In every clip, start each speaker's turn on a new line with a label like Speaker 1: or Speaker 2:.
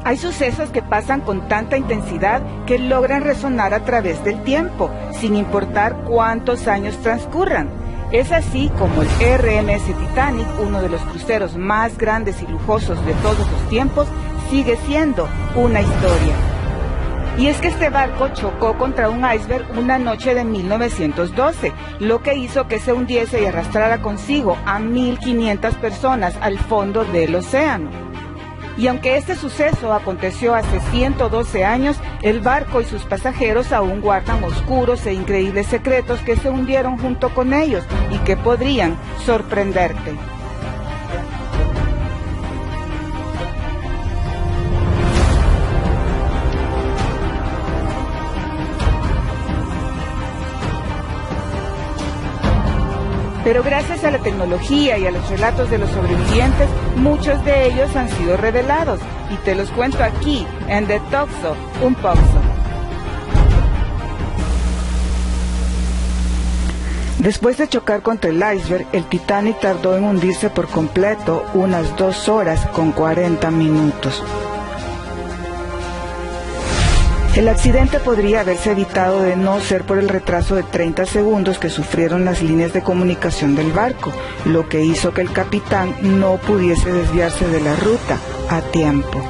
Speaker 1: Hay sucesos que pasan con tanta intensidad que logran resonar a través del tiempo, sin importar cuántos años transcurran. Es así como el RMS Titanic, uno de los cruceros más grandes y lujosos de todos los tiempos, sigue siendo una historia. Y es que este barco chocó contra un iceberg una noche de 1912, lo que hizo que se hundiese y arrastrara consigo a 1.500 personas al fondo del océano. Y aunque este suceso aconteció hace 112 años, el barco y sus pasajeros aún guardan oscuros e increíbles secretos que se hundieron junto con ellos y que podrían sorprenderte. Pero gracias a la tecnología y a los relatos de los sobrevivientes, muchos de ellos han sido revelados, y te los cuento aquí, en The Toxo, un poco. Después de chocar contra el iceberg, el Titanic tardó en hundirse por completo unas 2 horas con 40 minutos. El accidente podría haberse evitado de no ser por el retraso de 30 segundos que sufrieron las líneas de comunicación del barco, lo que hizo que el capitán no pudiese desviarse de la ruta a tiempo.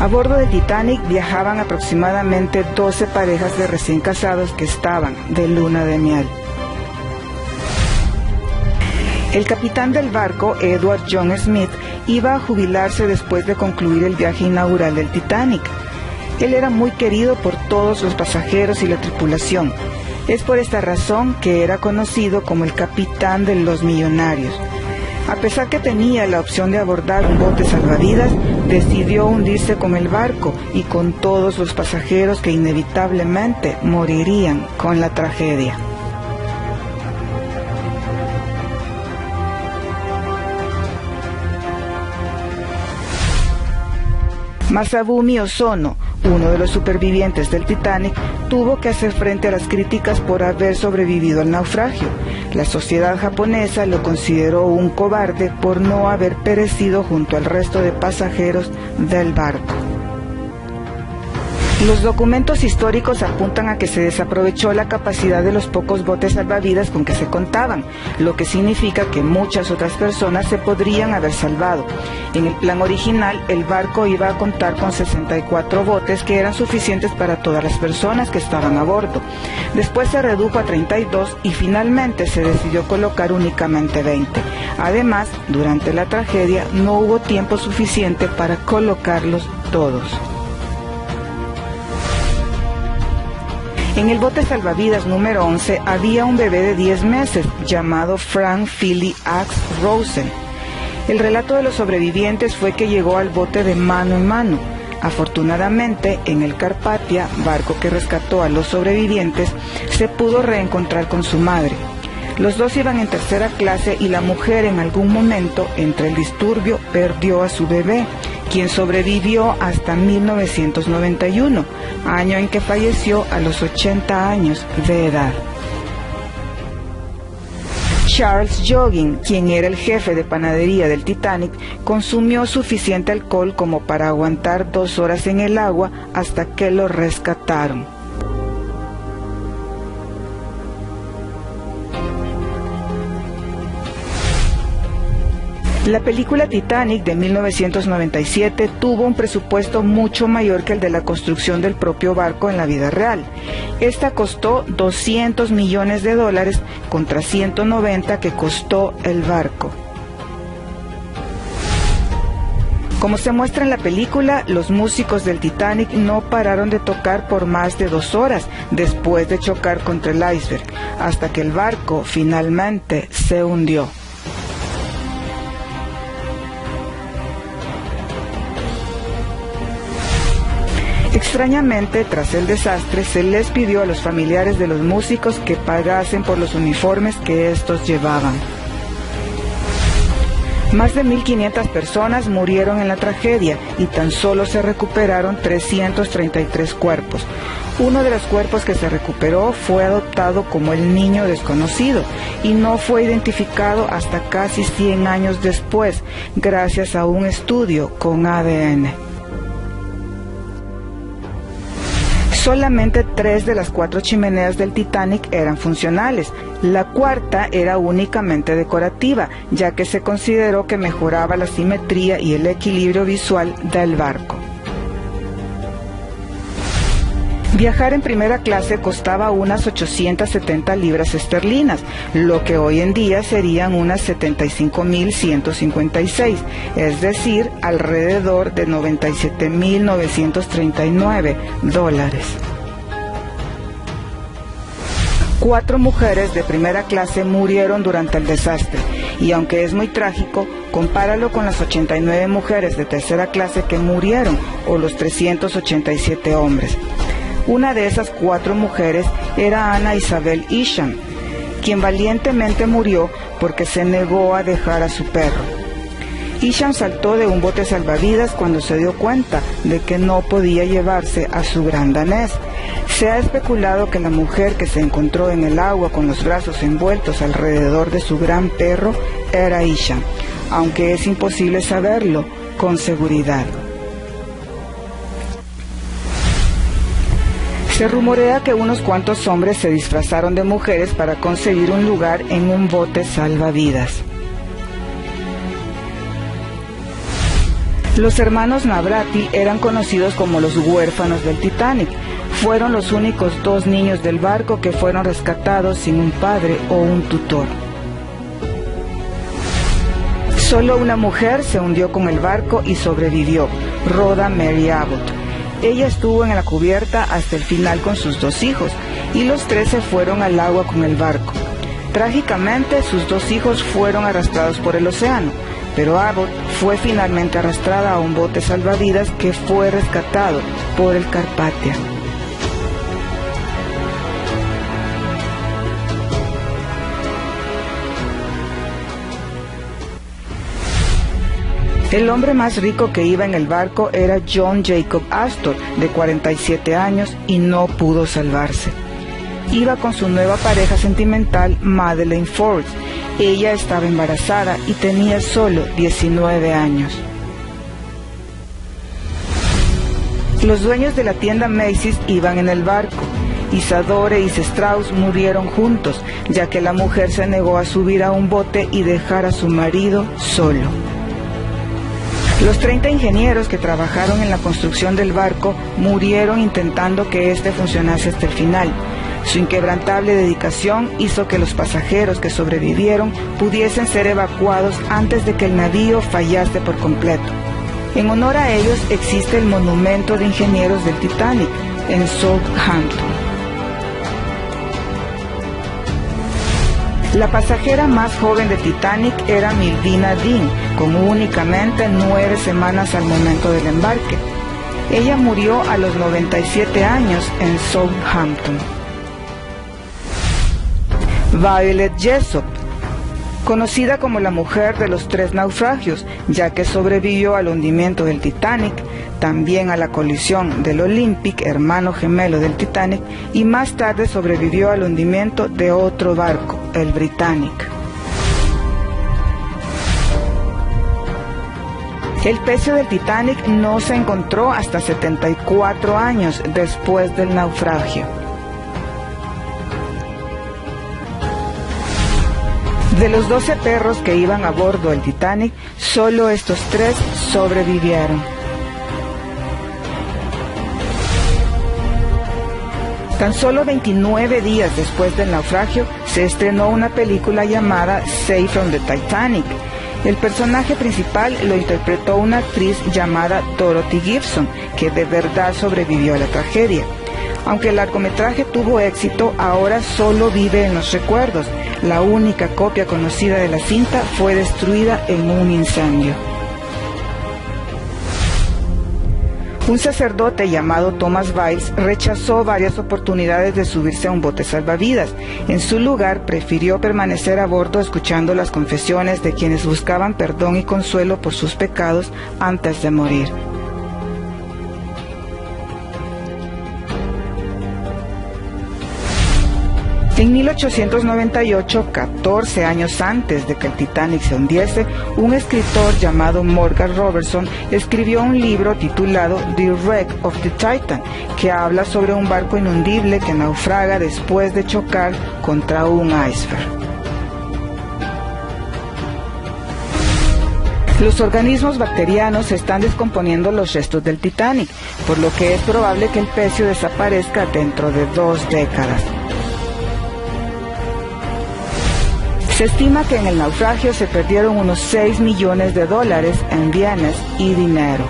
Speaker 1: A bordo del Titanic viajaban aproximadamente 12 parejas de recién casados que estaban de luna de miel. El capitán del barco, Edward John Smith, iba a jubilarse después de concluir el viaje inaugural del Titanic. Él era muy querido por todos los pasajeros y la tripulación. Es por esta razón que era conocido como el capitán de los millonarios. A pesar que tenía la opción de abordar un bote salvavidas, decidió hundirse con el barco y con todos los pasajeros que inevitablemente morirían con la tragedia. Masabumi Ozono, uno de los supervivientes del Titanic, tuvo que hacer frente a las críticas por haber sobrevivido al naufragio. La sociedad japonesa lo consideró un cobarde por no haber perecido junto al resto de pasajeros del barco. Los documentos históricos apuntan a que se desaprovechó la capacidad de los pocos botes salvavidas con que se contaban, lo que significa que muchas otras personas se podrían haber salvado. En el plan original, el barco iba a contar con 64 botes que eran suficientes para todas las personas que estaban a bordo. Después se redujo a 32 y finalmente se decidió colocar únicamente 20. Además, durante la tragedia no hubo tiempo suficiente para colocarlos todos. En el bote salvavidas número 11 había un bebé de 10 meses llamado Frank Philly Axe Rosen. El relato de los sobrevivientes fue que llegó al bote de mano en mano. Afortunadamente, en el Carpathia, barco que rescató a los sobrevivientes, se pudo reencontrar con su madre. Los dos iban en tercera clase y la mujer en algún momento, entre el disturbio, perdió a su bebé, quien sobrevivió hasta 1991, año en que falleció a los 80 años de edad. Charles Jogging, quien era el jefe de panadería del Titanic, consumió suficiente alcohol como para aguantar 2 horas en el agua hasta que lo rescataron. La película Titanic de 1997 tuvo un presupuesto mucho mayor que el de la construcción del propio barco en la vida real. Esta costó $200 millones contra 190 que costó el barco. Como se muestra en la película, los músicos del Titanic no pararon de tocar por más de 2 horas después de chocar contra el iceberg, hasta que el barco finalmente se hundió. Extrañamente, tras el desastre, se les pidió a los familiares de los músicos que pagasen por los uniformes que estos llevaban. Más de 1.500 personas murieron en la tragedia y tan solo se recuperaron 333 cuerpos. Uno de los cuerpos que se recuperó fue adoptado como el niño desconocido y no fue identificado hasta casi 100 años después, gracias a un estudio con ADN. Solamente 3 de las 4 chimeneas del Titanic eran funcionales. La cuarta era únicamente decorativa, ya que se consideró que mejoraba la simetría y el equilibrio visual del barco. Viajar en primera clase costaba unas 870 libras esterlinas, lo que hoy en día serían unas 75.156, es decir, alrededor de 97.939 dólares. 4 mujeres de primera clase murieron durante el desastre, y aunque es muy trágico, compáralo con las 89 mujeres de tercera clase que murieron, o los 387 hombres. Una de esas 4 mujeres era Anna Isabel Isham, quien valientemente murió porque se negó a dejar a su perro. Isham saltó de un bote salvavidas cuando se dio cuenta de que no podía llevarse a su gran danés. Se ha especulado que la mujer que se encontró en el agua con los brazos envueltos alrededor de su gran perro era Isham, aunque es imposible saberlo con seguridad. Se rumorea que unos cuantos hombres se disfrazaron de mujeres para conseguir un lugar en un bote salvavidas. Los hermanos Navratil eran conocidos como los huérfanos del Titanic. Fueron los únicos 2 niños del barco que fueron rescatados sin un padre o un tutor. Solo una mujer se hundió con el barco y sobrevivió, Rhoda Mary Abbott. Ella estuvo en la cubierta hasta el final con sus 2 hijos, y los 3 se fueron al agua con el barco. Trágicamente, sus 2 hijos fueron arrastrados por el océano, pero Abbott fue finalmente arrastrada a un bote salvavidas que fue rescatado por el Carpathia. El hombre más rico que iba en el barco era John Jacob Astor, de 47 años, y no pudo salvarse. Iba con su nueva pareja sentimental, Madeleine Forbes. Ella estaba embarazada y tenía solo 19 años. Los dueños de la tienda Macy's iban en el barco. Isadora y Strauss murieron juntos, ya que la mujer se negó a subir a un bote y dejar a su marido solo. Los 30 ingenieros que trabajaron en la construcción del barco murieron intentando que éste funcionase hasta el final. Su inquebrantable dedicación hizo que los pasajeros que sobrevivieron pudiesen ser evacuados antes de que el navío fallase por completo. En honor a ellos existe el Monumento de Ingenieros del Titanic en Southampton. La pasajera más joven de Titanic era Milvina Dean, con únicamente 9 semanas al momento del embarque. Ella murió a los 97 años en Southampton. Violet Jessop, conocida como la mujer de los 3 naufragios, ya que sobrevivió al hundimiento del Titanic, también a la colisión del Olympic, hermano gemelo del Titanic, y más tarde sobrevivió al hundimiento de otro barco, el Britannic. El pecio del Titanic no se encontró hasta 74 años después del naufragio. De los 12 perros que iban a bordo del Titanic, solo estos 3 sobrevivieron. Tan solo 29 días después del naufragio, se estrenó una película llamada Safe from the Titanic. El personaje principal lo interpretó una actriz llamada Dorothy Gibson, que de verdad sobrevivió a la tragedia. Aunque el largometraje tuvo éxito, ahora solo vive en los recuerdos. La única copia conocida de la cinta fue destruida en un incendio. Un sacerdote llamado Thomas Biles rechazó varias oportunidades de subirse a un bote salvavidas. En su lugar, prefirió permanecer a bordo escuchando las confesiones de quienes buscaban perdón y consuelo por sus pecados antes de morir. En 1898, 14 años antes de que el Titanic se hundiese, un escritor llamado Morgan Robertson escribió un libro titulado The Wreck of the Titan, que habla sobre un barco inundible que naufraga después de chocar contra un iceberg. Los organismos bacterianos están descomponiendo los restos del Titanic, por lo que es probable que el pecio desaparezca dentro de 2 décadas. Se estima que en el naufragio se perdieron unos $6 millones en bienes y dinero.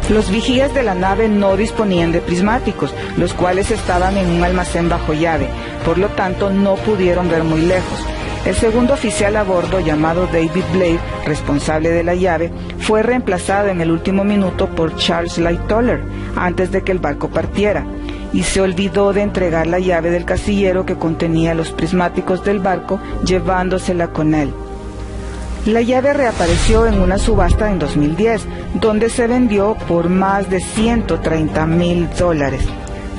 Speaker 1: Los vigías de la nave no disponían de prismáticos, los cuales estaban en un almacén bajo llave, por lo tanto no pudieron ver muy lejos. El segundo oficial a bordo, llamado David Blade, responsable de la llave, fue reemplazado en el último minuto por Charles Lightoller, antes de que el barco partiera, y se olvidó de entregar la llave del casillero que contenía los prismáticos del barco, llevándosela con él. La llave reapareció en una subasta en 2010, donde se vendió por más de $130,000.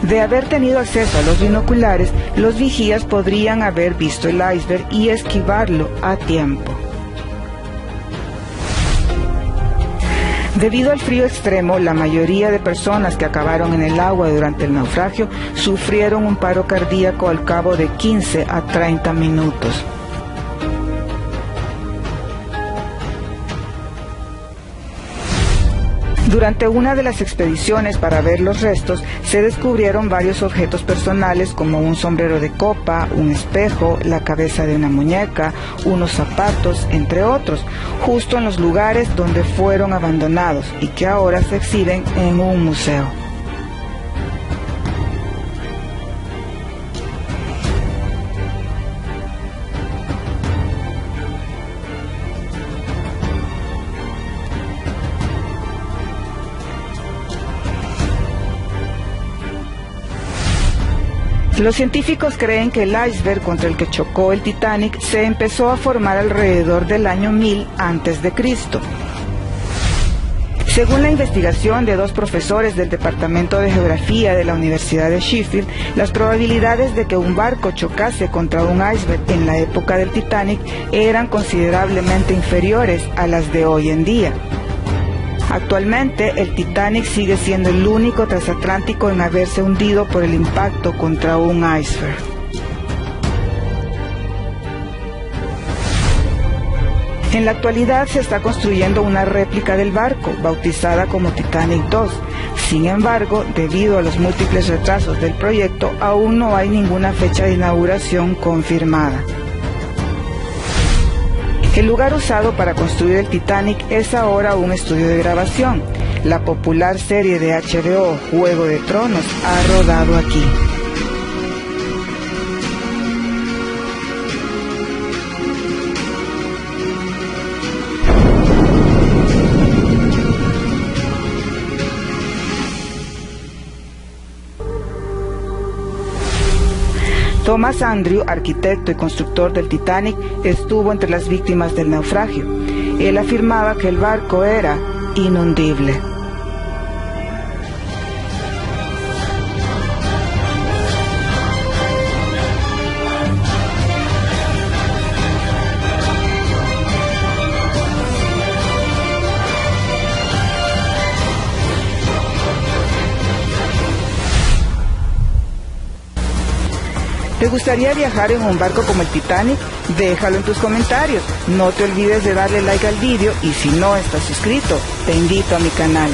Speaker 1: De haber tenido acceso a los binoculares, los vigías podrían haber visto el iceberg y esquivarlo a tiempo. Debido al frío extremo, la mayoría de personas que acabaron en el agua durante el naufragio sufrieron un paro cardíaco al cabo de 15 a 30 minutos. Durante una de las expediciones para ver los restos, se descubrieron varios objetos personales como un sombrero de copa, un espejo, la cabeza de una muñeca, unos zapatos, entre otros, justo en los lugares donde fueron abandonados y que ahora se exhiben en un museo. Los científicos creen que el iceberg contra el que chocó el Titanic se empezó a formar alrededor del año 1000 a.C. Según la investigación de 2 profesores del Departamento de Geografía de la Universidad de Sheffield, las probabilidades de que un barco chocase contra un iceberg en la época del Titanic eran considerablemente inferiores a las de hoy en día. Actualmente, el Titanic sigue siendo el único transatlántico en haberse hundido por el impacto contra un iceberg. En la actualidad se está construyendo una réplica del barco, bautizada como Titanic 2. Sin embargo, debido a los múltiples retrasos del proyecto, aún no hay ninguna fecha de inauguración confirmada. El lugar usado para construir el Titanic es ahora un estudio de grabación. La popular serie de HBO, Juego de Tronos, ha rodado aquí. Thomas Andrew, arquitecto y constructor del Titanic, estuvo entre las víctimas del naufragio. Él afirmaba que el barco era inundible. ¿Te gustaría viajar en un barco como el Titanic? Déjalo en tus comentarios. No te olvides de darle like al vídeo y si no estás suscrito, te invito a mi canal.